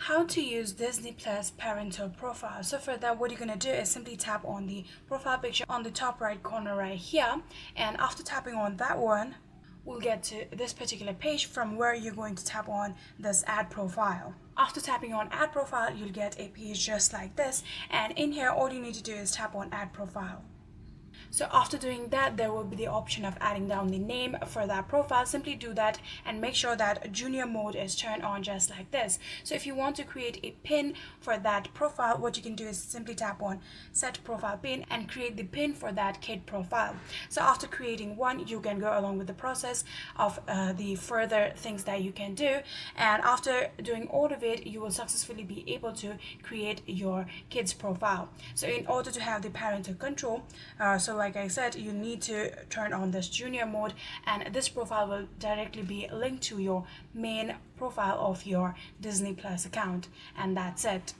How to use Disney Plus parental profile. So for that, what you're going to do is simply tap on the profile picture on the top right corner right here, and after tapping on that one, we'll get to this particular page from where you're going to tap on this add profile. After tapping on add profile, you'll get a page just like this, and in here all you need to do is tap on add profile. So after doing that, there will be the option of adding down the name for that profile. Simply do that and make sure that junior mode is turned on just like this. So if you want to create a pin for that profile, what you can do is simply tap on set profile pin and create the pin for that kid profile. So after creating one, you can go along with the process of the further things that you can do, and after doing all of it, you will successfully be able to create your kid's profile. So in order to have the parental control, like I said, you need to turn on this junior mode, and this profile will directly be linked to your main profile of your Disney Plus account, and that's it.